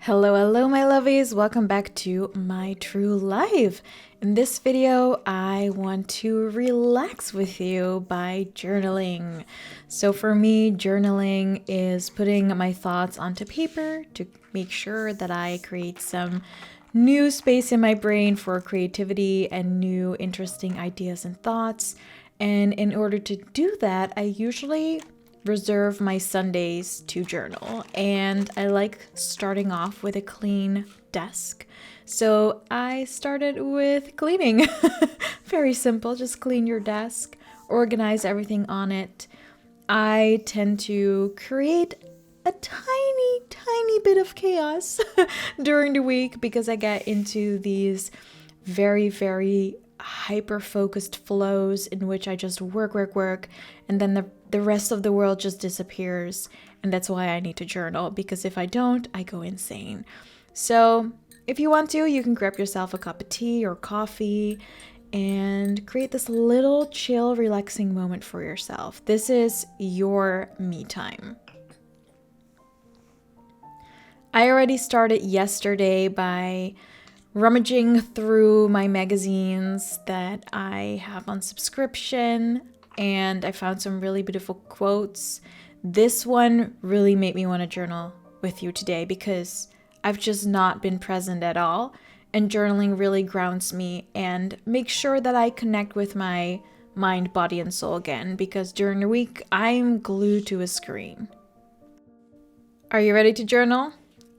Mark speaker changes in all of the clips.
Speaker 1: Hello, my lovies. Welcome back to My True Life. In this video, I want to relax with you by journaling. So for me, journaling is putting my thoughts onto paper to make sure that I create some new space in my brain for creativity and new interesting ideas and thoughts. And in order to do that, I usually reserve my Sundays to journal, and I like starting off with a clean desk. So I started with cleaning. Very simple, just clean your desk, organize everything on it. I tend to create a tiny bit of chaos during the week because I get into these very hyper focused flows in which I just work, and then the rest of the world just disappears. And that's why I need to journal, because if I don't, I go insane. So if you want to, you can grab yourself a cup of tea or coffee and create this little chill, relaxing moment for yourself. This is your me time. I already started yesterday by rummaging through my magazines that I have on subscription, and I found some really beautiful quotes. This one really made me want to journal with you today because I've just not been present at all, and journaling really grounds me and makes sure that I connect with my mind, body, and soul again, because during the week I'm glued to a screen. Are you ready to journal?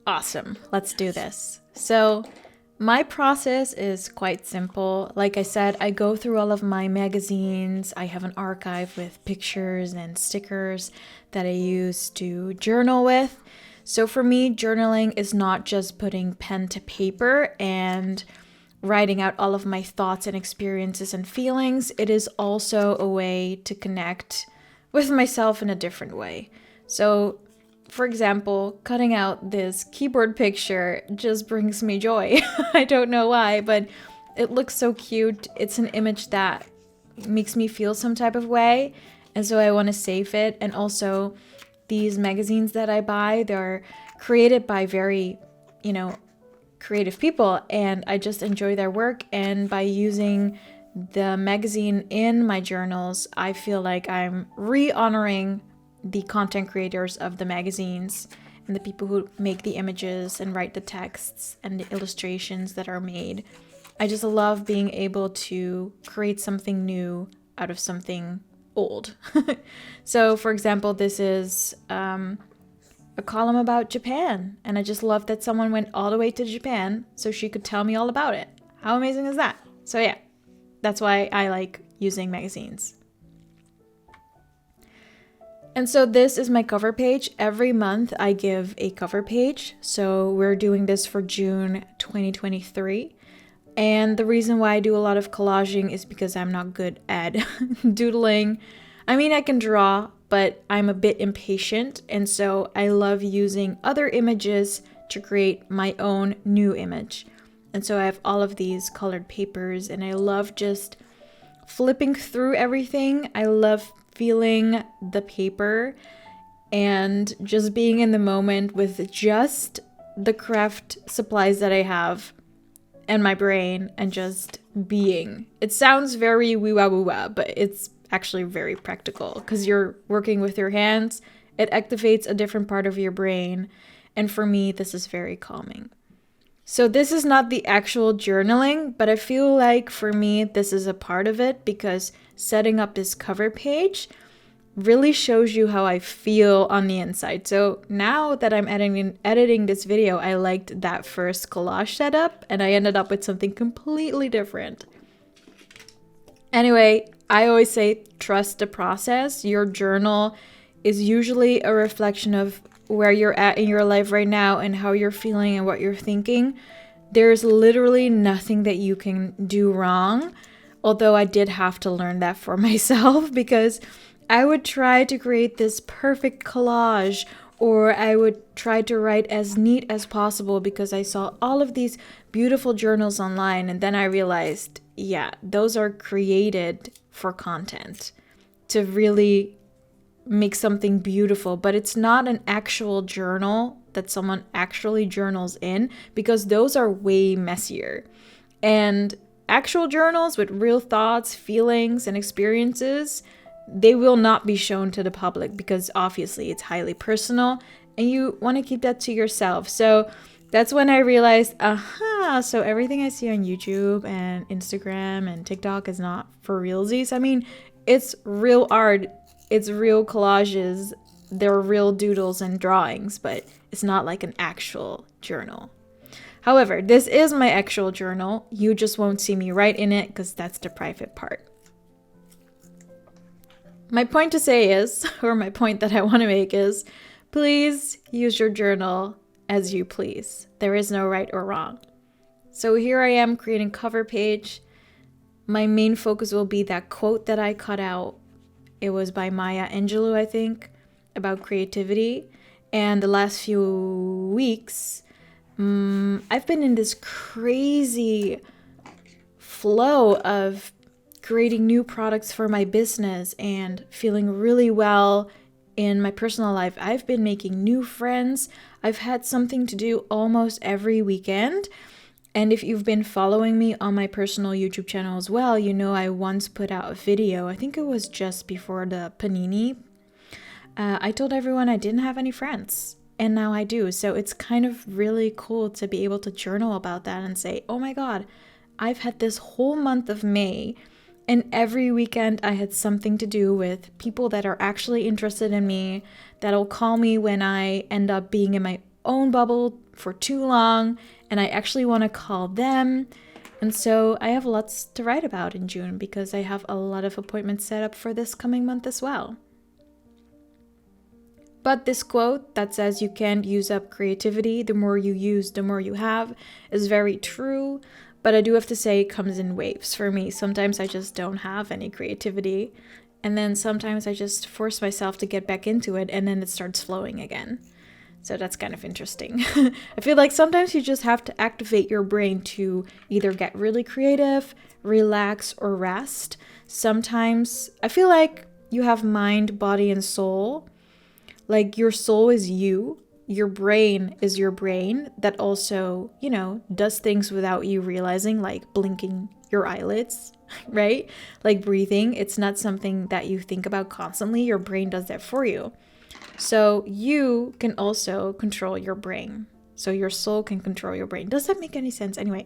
Speaker 1: Awesome, let's do this. So my process is quite simple. Like I said, I go through all of my magazines. I have an archive with pictures and stickers that I use to journal with. So for me, journaling is not just putting pen to paper and writing out all of my thoughts and experiences and feelings. It is also a way to connect with myself in a different way. So for example, cutting out this keyboard picture just brings me joy. I don't know why, but it looks so cute. It's an image that makes me feel some type of way, and so I want to save it. And also, these magazines that I buy, they're created by very, creative people, and I just enjoy their work. And by using the magazine in my journals, I feel like I'm re-honoring the content creators of the magazines and the people who make the images and write the texts and the illustrations that are made. I just love being able to create something new out of something old. So for example, this is a column about Japan, and I just love that someone went all the way to Japan so she could tell me all about it. How amazing is that? So yeah, that's why I like using magazines. And so this is my cover page. Every month I give a cover page. So we're doing this for June 2023. And the reason why I do a lot of collaging is because I'm not good at doodling. I mean, I can draw, but I'm a bit impatient. And so I love using other images to create my own new image. And so I have all of these colored papers, and I love just flipping through everything. I love feeling the paper and just being in the moment with just the craft supplies that I have and my brain, and just being. It sounds very woo-wah, but it's actually very practical because you're working with your hands. It activates a different part of your brain, and for me, this is very calming. So this is not the actual journaling, but I feel like for me, this is a part of it because setting up this cover page really shows you how I feel on the inside. So now that I'm editing this video, I liked that first collage setup, and I ended up with something completely different. Anyway, I always say trust the process. Your journal is usually a reflection of where you're at in your life right now and how you're feeling and what you're thinking. There's literally nothing that you can do wrong. Although I did have to learn that for myself, because I would try to create this perfect collage, or I would try to write as neat as possible because I saw all of these beautiful journals online, and then I realized, yeah, those are created for content to really make something beautiful, but it's not an actual journal that someone actually journals in, because those are way messier. And actual journals with real thoughts, feelings, and experiences, they will not be shown to the public because obviously it's highly personal and you want to keep that to yourself. So that's when I realized, so everything I see on YouTube and Instagram and TikTok is not for realsies. I mean, it's real art, it's real collages, they're real doodles and drawings, but it's not like an actual journal. However, this is my actual journal. You just won't see me write in it because that's the private part. My point to say is, or my point that I want to make is, please use your journal as you please. There is no right or wrong. So here I am creating cover page. My main focus will be that quote that I cut out. It was by Maya Angelou, I think, about creativity. And the last few weeks, I've been in this crazy flow of creating new products for my business and feeling really well in my personal life. I've been making new friends. I've had something to do almost every weekend. And if you've been following me on my personal YouTube channel as well, you know I once put out a video. I think it was just before the Panini. I told everyone I didn't have any friends. And now I do. So it's kind of really cool to be able to journal about that and say, oh my God, I've had this whole month of May, and every weekend I had something to do with people that are actually interested in me, that'll call me when I end up being in my own bubble for too long, and I actually want to call them. And so I have lots to write about in June because I have a lot of appointments set up for this coming month as well. But this quote that says you can't use up creativity, the more you use, the more you have, is very true. But I do have to say it comes in waves for me. Sometimes I just don't have any creativity. And then sometimes I just force myself to get back into it and then it starts flowing again. So that's kind of interesting. I feel like sometimes you just have to activate your brain to either get really creative, relax, or rest. Sometimes I feel like you have mind, body, and soul. Like your soul is you, your brain is your brain that also, does things without you realizing, like blinking your eyelids, right? Like breathing. It's not something that you think about constantly. Your brain does that for you. So you can also control your brain. So your soul can control your brain. Does that make any sense? Anyway,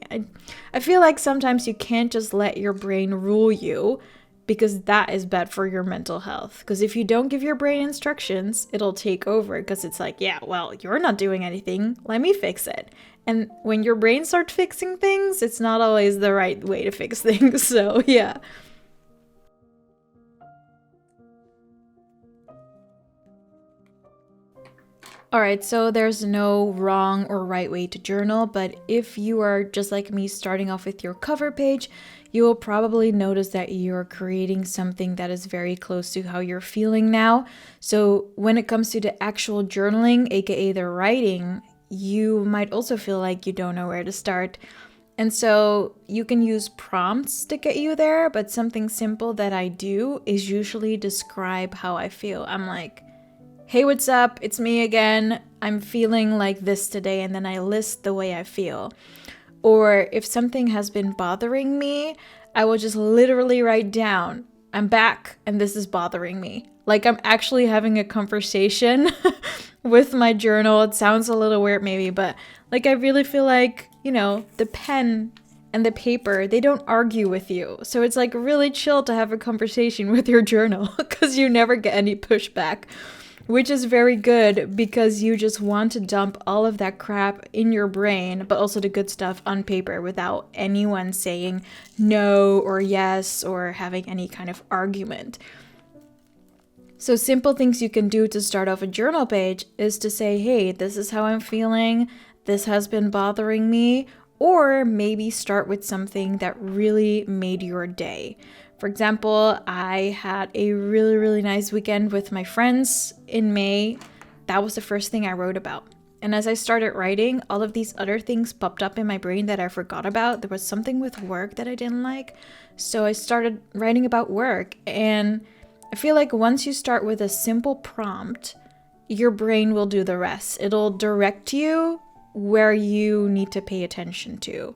Speaker 1: I feel like sometimes you can't just let your brain rule you, because that is bad for your mental health. Because if you don't give your brain instructions, it'll take over because it's like, yeah, well, you're not doing anything. Let me fix it. And when your brain starts fixing things, it's not always the right way to fix things. So yeah. Alright, so there's no wrong or right way to journal, but if you are just like me starting off with your cover page, you will probably notice that you're creating something that is very close to how you're feeling now. So when it comes to the actual journaling, aka the writing, you might also feel like you don't know where to start. And so you can use prompts to get you there, but something simple that I do is usually describe how I feel. I'm like, hey, what's up? It's me again. I'm feeling like this today. And then I list the way I feel. Or if something has been bothering me, I will just literally write down, I'm back and this is bothering me. Like I'm actually having a conversation with my journal. It sounds a little weird maybe, but like I really feel like, the pen and the paper, they don't argue with you. So it's like really chill to have a conversation with your journal because you never get any pushback. Which is very good because you just want to dump all of that crap in your brain, but also the good stuff on paper without anyone saying no or yes or having any kind of argument. So simple things you can do to start off a journal page is to say, hey, this is how I'm feeling. This has been bothering me. Or maybe start with something that really made your day. For example, I had a really, really nice weekend with my friends in May. That was the first thing I wrote about. And as I started writing, all of these other things popped up in my brain that I forgot about. There was something with work that I didn't like. So I started writing about work. And I feel like once you start with a simple prompt, your brain will do the rest. It'll direct you where you need to pay attention to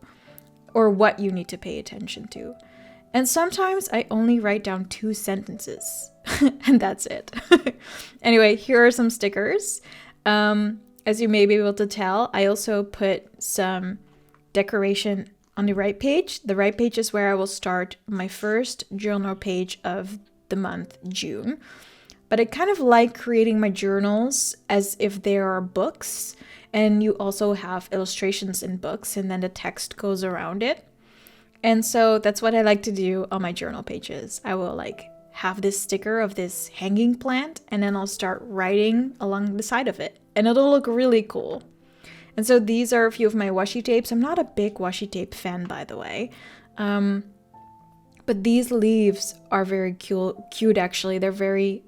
Speaker 1: or what you need to pay attention to. And sometimes I only write down 2 sentences and that's it. Anyway, here are some stickers. As you may be able to tell, I also put some decoration on the right page. The right page is where I will start my first journal page of the month, June. But I kind of like creating my journals as if they are books, and you also have illustrations in books, and then the text goes around it. And so that's what I like to do on my journal pages. I will like have this sticker of this hanging plant, and then I'll start writing along the side of it, and it'll look really cool. And so these are a few of my washi tapes. I'm not a big washi tape fan, by the way. But these leaves are very cute actually. They're very,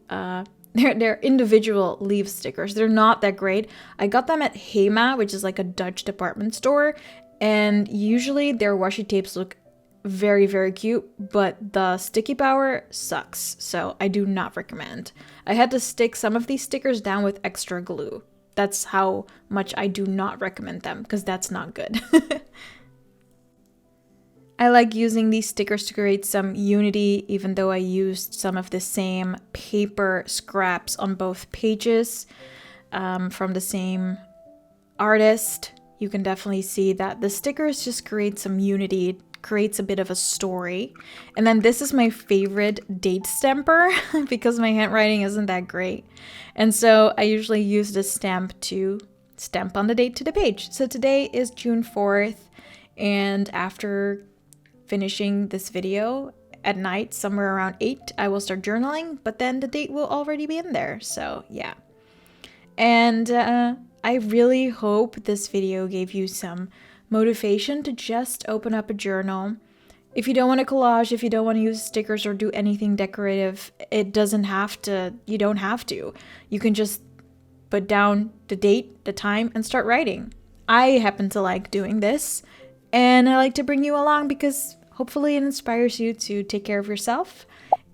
Speaker 1: they're individual leaf stickers. They're not that great. I got them at Hema, which is like a Dutch department store. And usually their washi tapes look very, very cute, but the sticky power sucks. So I do not recommend. I had to stick some of these stickers down with extra glue. That's how much I do not recommend them, because that's not good. I like using these stickers to create some unity, even though I used some of the same paper scraps on both pages from the same artist. You can definitely see that the stickers just create some unity. It creates a bit of a story. And then this is my favorite date stamper because my handwriting isn't that great. And so I usually use this stamp to stamp on the date to the page. So today is June 4th, and after finishing this video at night, somewhere around 8, I will start journaling, but then the date will already be in there. So yeah. And I really hope this video gave you some motivation to just open up a journal. If you don't want to collage, if you don't want to use stickers or do anything decorative, it doesn't have to, you don't have to. You can just put down the date, the time, and start writing. I happen to like doing this, and I like to bring you along because hopefully it inspires you to take care of yourself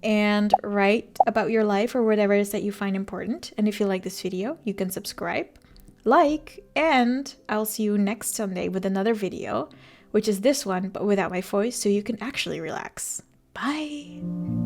Speaker 1: and write about your life or whatever it is that you find important. And if you like this video, you can subscribe, like, and I'll see you next Sunday with another video, which is this one, but without my voice, so you can actually relax. Bye!